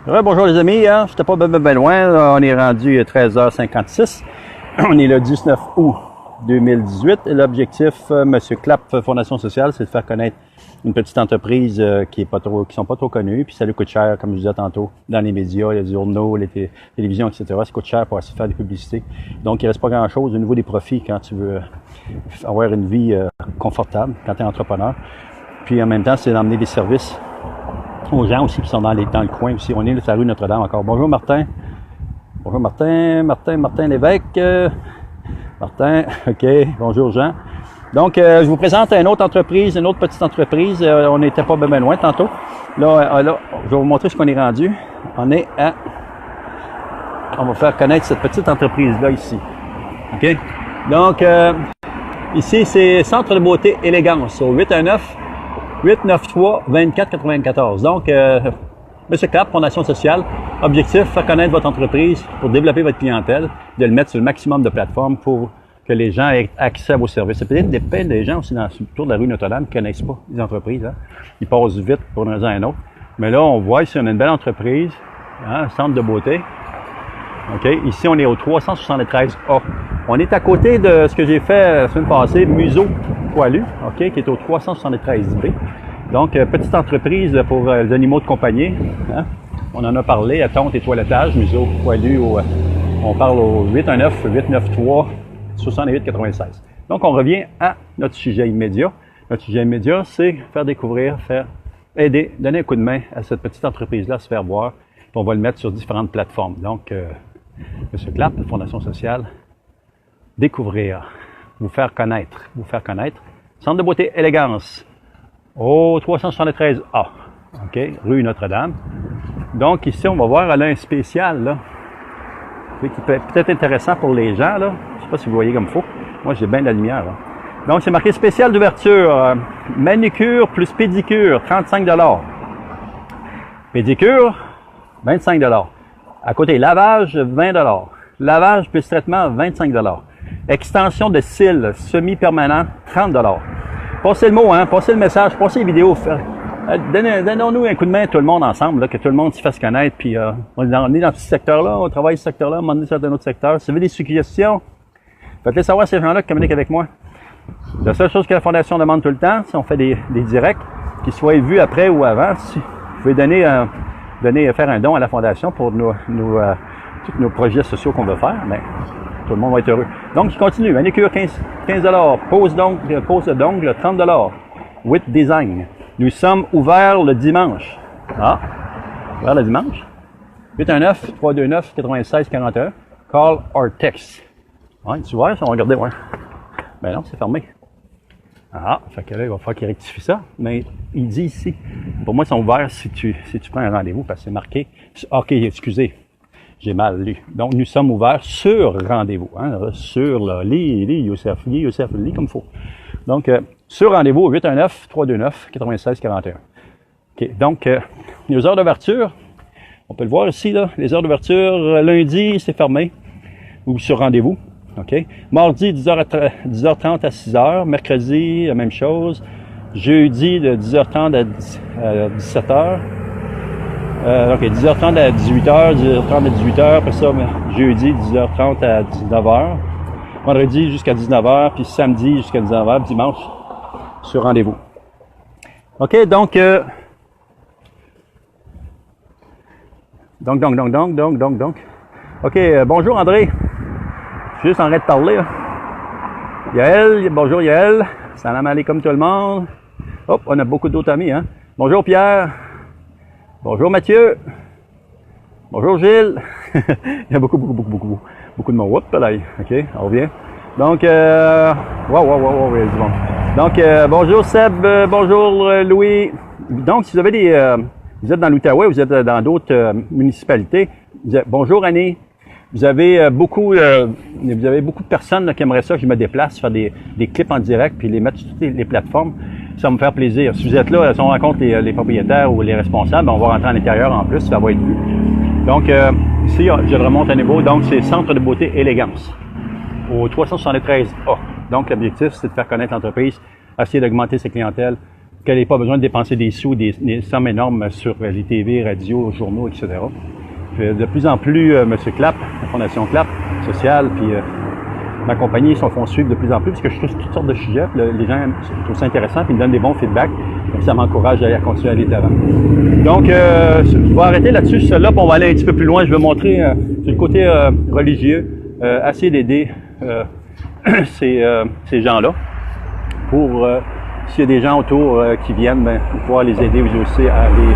Bonjour les amis, hein? J'étais pas ben loin, là, on est rendu à 13h56. On est le 19 août 2018 et l'objectif, M. Clapp, Fondation sociale, c'est de faire connaître une petite entreprise qui sont pas trop connues, puis ça lui coûte cher, comme je disais tantôt, dans les médias, les journaux, les télévisions, etc. Ça coûte cher pour essayer de faire des publicités. Donc, il reste pas grand-chose au niveau des profits quand tu veux avoir une vie confortable, quand tu es entrepreneur. Puis en même temps, c'est d'emmener des services aux gens aussi qui sont dans le coin aussi. On est sur la rue Notre-Dame encore. Bonjour Martin. Bonjour Martin Lévesque. Martin, OK. Bonjour Jean. Donc, je vous présente une autre petite entreprise. On n'était pas bien loin tantôt. Là, je vais vous montrer ce qu'on est rendu. On va faire connaître cette petite entreprise-là ici. OK? Donc, ici, c'est Centre de beauté Élégance au 819-893-2494. Donc, M. Clapp, Fondation sociale, objectif, faire connaître votre entreprise pour développer votre clientèle, de le mettre sur le maximum de plateformes pour que les gens aient accès à vos services. C'est peut-être des gens aussi autour de la rue Notre-Dame qui ne connaissent pas les entreprises. Hein. Ils passent vite pour une raison ou une autre. Mais là, on voit ici, on a une belle entreprise, hein, centre de beauté. OK. Ici, on est au 373A. On est à côté de ce que j'ai fait la semaine passée, Museau Poilu, OK, qui est au 373B. Donc, petite entreprise pour les animaux de compagnie. Hein. On en a parlé à tonte et toilettage, Museau Poilu. On parle au 819-893-6896. Donc, on revient à notre sujet immédiat. Notre sujet immédiat, c'est faire découvrir, aider, donner un coup de main à cette petite entreprise-là à se faire voir. Puis on va le mettre sur différentes plateformes. Donc, M. Clapp, Fondation sociale, découvrir, vous faire connaître. Centre de beauté Élégance, au 373A, OK, rue Notre-Dame. Donc, ici, on va voir, elle a un spécial, là, qui peut être peut-être intéressant pour les gens, là. Je ne sais pas si vous voyez comme il faut. Moi, j'ai bien de la lumière, là. Donc, c'est marqué spécial d'ouverture, manucure plus pédicure, 35 $. Pédicure, 25 $. À côté, lavage, 20 $. Lavage plus traitement, 25 $. Extension de cils semi-permanent, 30 $. Passez le mot, hein, passez le message, passez les vidéos. Donnons-nous un coup de main, tout le monde ensemble, là, que tout le monde s'y fasse connaître. Puis on est dans ce secteur-là, on travaille ce secteur-là, on est dans un autre secteur. Si vous avez des suggestions, faites-les savoir à ces gens-là qui communiquent avec moi. La seule chose que la Fondation demande tout le temps, c'est on fait des directs, qu'ils soient vus après ou avant. Si vous pouvez faire un don à la Fondation pour tous nos projets sociaux qu'on veut faire, mais tout le monde va être heureux. Donc, je continue. Manicure, 15 $. Pose d'ongles, 30 $. With design. Nous sommes ouverts le dimanche. Ah, ouvert le dimanche. 819-329-9641. Call or text. Ouais, tu vois, on va regarder, ouais. Ben non, c'est fermé. Ah, fait que là, il va falloir qu'il rectifie ça. Mais il dit ici, pour moi, ils sont ouverts si tu prends un rendez-vous, parce que c'est marqué. OK, excusez. J'ai mal lu. Donc, nous sommes ouverts sur rendez-vous. Hein, sur le Youssef, comme il faut. Donc, sur rendez-vous, 819-329-9641. OK. Donc, les heures d'ouverture, on peut le voir ici, là. Les heures d'ouverture, lundi, c'est fermé. Ou sur rendez-vous. OK. Mardi, 10h30 à 6h. Mercredi, la même chose. Jeudi, de 10h30 à 17h. OK, 10h30 à 18h, 10h30 à 18h, après ça, jeudi, 10h30 à 19h, vendredi jusqu'à 19h, puis samedi jusqu'à 19h, dimanche, sur rendez-vous. OK, donc, OK, bonjour André. Je suis juste en train de parler, là. Yael, bonjour Yael. Salam alaikum tout le monde. Hop, on a beaucoup d'autres amis, hein. Bonjour Pierre. Bonjour Mathieu. Bonjour Gilles. Il y a beaucoup de monde. Oups, là. OK, on revient. Donc, wow, Donc, bonjour Seb, bonjour Louis. Donc, si vous avez vous êtes dans l'Outaouais, vous êtes dans d'autres municipalités, bonjour Annie. Vous avez beaucoup de personnes là, qui aimeraient ça que je me déplace, faire des clips en direct, puis les mettre sur toutes les plateformes. Ça va me faire plaisir. Si vous êtes là, si on rencontre les propriétaires ou les responsables, on va rentrer à l'intérieur en plus, ça va être vu. Donc, ici, je remonte à niveau. Donc, c'est Centre de beauté Élégance, au 373A. Donc, l'objectif, c'est de faire connaître l'entreprise, essayer d'augmenter ses clientèles, qu'elle n'ait pas besoin de dépenser des sous, des sommes énormes sur les TV, radios, journaux, etc. De plus en plus, M. Clapp, la Fondation Clapp, sociale, puis ma compagnie, ils s'en font suivre de plus en plus, parce que je touche toutes sortes de sujets, puis les gens trouvent ça intéressant, puis ils me donnent des bons feedbacks, donc ça m'encourage à continuer à aller de l'avant. Donc, je vais arrêter là-dessus, celle-là, puis on va aller un petit peu plus loin. Je vais montrer sur le côté religieux, essayer d'aider ces gens-là, pour s'il y a des gens autour qui viennent, ben, pouvoir les aider aussi à aller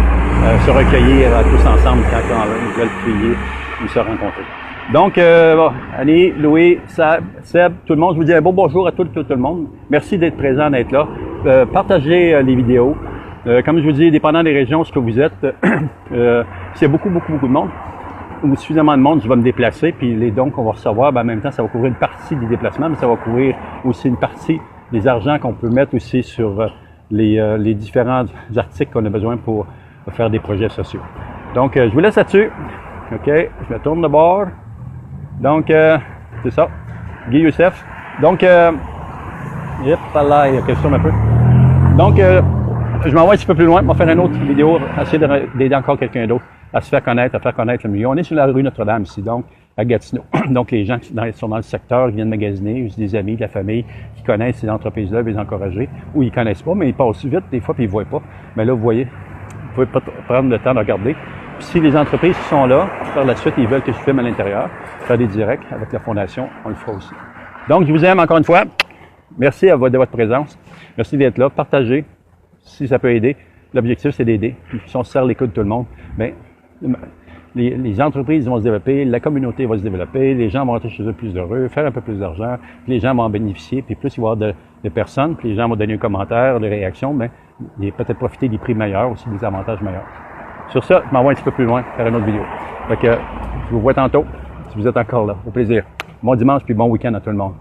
se recueillir tous ensemble quand ils veulent prier ou se rencontrer. Donc, Annie, Louis, Seb, tout le monde, je vous dis un beau bonjour à tout le monde. Merci d'être présent, d'être là. Partagez les vidéos. Comme je vous dis, dépendant des régions, ce que vous êtes, s'il y a beaucoup de monde, ou suffisamment de monde, je vais me déplacer, puis les dons qu'on va recevoir, ben, en même temps, ça va couvrir une partie des déplacements, mais ça va couvrir aussi une partie des argents qu'on peut mettre aussi sur les différents articles qu'on a besoin pour faire des projets sociaux. Donc, je vous laisse là-dessus. OK, je me tourne de bord. Donc, c'est ça. Guy Youssef. Donc, là, il y a quelque chose un peu. Donc, je m'en vais un petit peu plus loin. Je vais faire une autre vidéo, essayer d'aider encore quelqu'un d'autre à se faire connaître, à faire connaître le milieu. On est sur la rue Notre-Dame ici, donc, à Gatineau. Donc, les gens qui sont dans le secteur, ils viennent magasiner, ils ont des amis, de la famille, qui connaissent ces entreprises-là, les encourager, ou ils connaissent pas, mais ils passent vite des fois, puis ils ne voient pas. Mais là, vous voyez, vous pouvez prendre le temps de regarder. Puis si les entreprises qui sont là, par la suite, ils veulent que je filme à l'intérieur, faire des directs avec la Fondation, on le fera aussi. Donc, je vous aime encore une fois. Merci de votre présence. Merci d'être là. Partagez si ça peut aider. L'objectif, c'est d'aider. Puis si on se serre les coudes tout le monde, bien, les entreprises vont se développer, la communauté va se développer, les gens vont être chez eux plus heureux, faire un peu plus d'argent, puis les gens vont en bénéficier, puis plus il va y avoir de personnes, puis les gens vont donner un commentaire, des réactions, bien, peut-être profiter des prix meilleurs, aussi des avantages meilleurs. Sur ça, je m'en vais un petit peu plus loin, faire une autre vidéo. Fait que, je vous vois tantôt, si vous êtes encore là. Au plaisir. Bon dimanche, puis bon week-end à tout le monde.